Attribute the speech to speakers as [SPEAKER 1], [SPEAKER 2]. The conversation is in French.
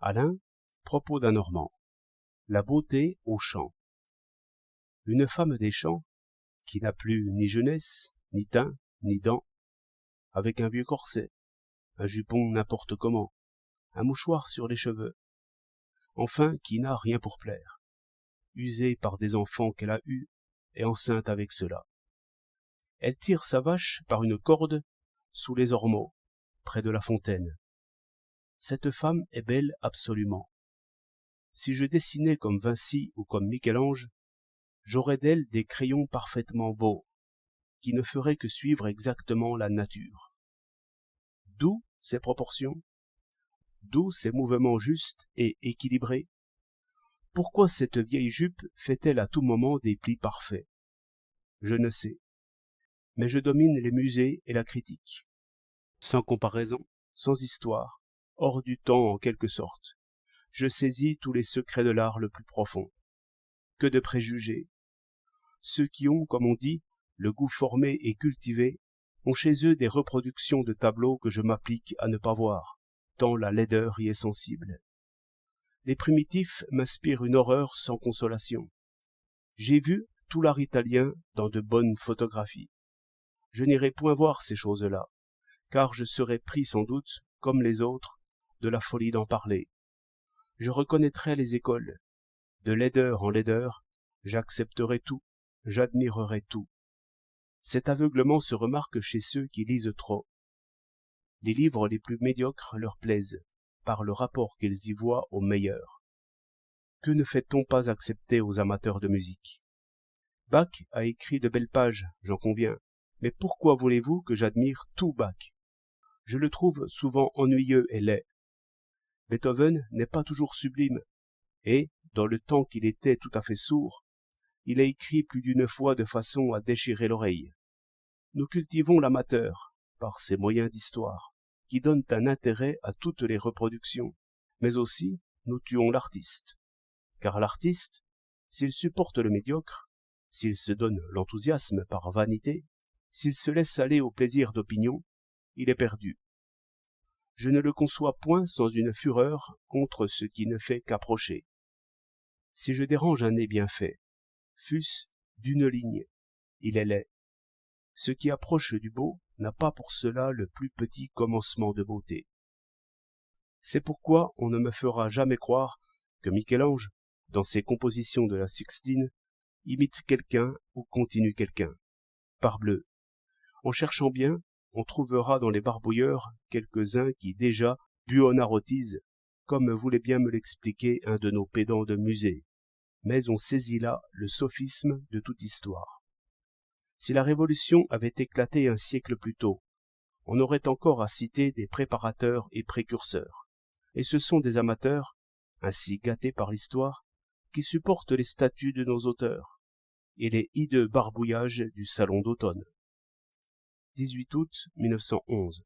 [SPEAKER 1] Alain, propos d'un Normand. La beauté aux champs. Une femme des champs, qui n'a plus ni jeunesse, ni teint, ni dents, avec un vieux corset, un jupon n'importe comment, un mouchoir sur les cheveux, enfin qui n'a rien pour plaire, usée par des enfants qu'elle a eus et enceinte avec cela. Elle tire sa vache par une corde sous les ormeaux, près de la fontaine. Cette femme est belle absolument. Si je dessinais comme Vinci ou comme Michel-Ange, j'aurais d'elle des crayons parfaitement beaux, qui ne feraient que suivre exactement la nature. D'où ces proportions? D'où ces mouvements justes et équilibrés? Pourquoi cette vieille jupe fait-elle à tout moment des plis parfaits? Je ne sais. Mais je domine les musées et la critique. Sans comparaison, sans histoire, hors du temps en quelque sorte, je saisis tous les secrets de l'art le plus profond. Que de préjugés! Ceux qui ont, comme on dit, le goût formé et cultivé, ont chez eux des reproductions de tableaux que je m'applique à ne pas voir, tant la laideur y est sensible. Les primitifs m'inspirent une horreur sans consolation. J'ai vu tout l'art italien dans de bonnes photographies. Je n'irai point voir ces choses-là, car je serais pris sans doute, comme les autres, de la folie d'en parler. Je reconnaîtrai les écoles. De laideur en laideur, j'accepterai tout, j'admirerai tout. Cet aveuglement se remarque chez ceux qui lisent trop. Les livres les plus médiocres leur plaisent, par le rapport qu'ils y voient aux meilleurs. Que ne fait-on pas accepter aux amateurs de musique? Bach a écrit de belles pages, j'en conviens, mais pourquoi voulez-vous que j'admire tout Bach? Je le trouve souvent ennuyeux et laid. Beethoven n'est pas toujours sublime, et, dans le temps qu'il était tout à fait sourd, il a écrit plus d'une fois de façon à déchirer l'oreille. Nous cultivons l'amateur, par ses moyens d'histoire, qui donnent un intérêt à toutes les reproductions, mais aussi nous tuons l'artiste. Car l'artiste, s'il supporte le médiocre, s'il se donne l'enthousiasme par vanité, s'il se laisse aller au plaisir d'opinion, il est perdu. Je ne le conçois point sans une fureur contre ce qui ne fait qu'approcher. Si je dérange un nez bien fait, fût-ce d'une ligne, il est laid. Ce qui approche du beau n'a pas pour cela le plus petit commencement de beauté. C'est pourquoi on ne me fera jamais croire que Michel-Ange, dans ses compositions de la Sixtine, imite quelqu'un ou continue quelqu'un. Parbleu! En cherchant bien, on trouvera dans les barbouilleurs quelques-uns qui déjà buonarrotisent, comme voulait bien me l'expliquer un de nos pédants de musée. Mais on saisit là le sophisme de toute histoire. Si la Révolution avait éclaté un siècle plus tôt, on aurait encore à citer des préparateurs et précurseurs. Et ce sont des amateurs, ainsi gâtés par l'histoire, qui supportent les statuts de nos auteurs et les hideux barbouillages du salon d'automne. 18 août 1911.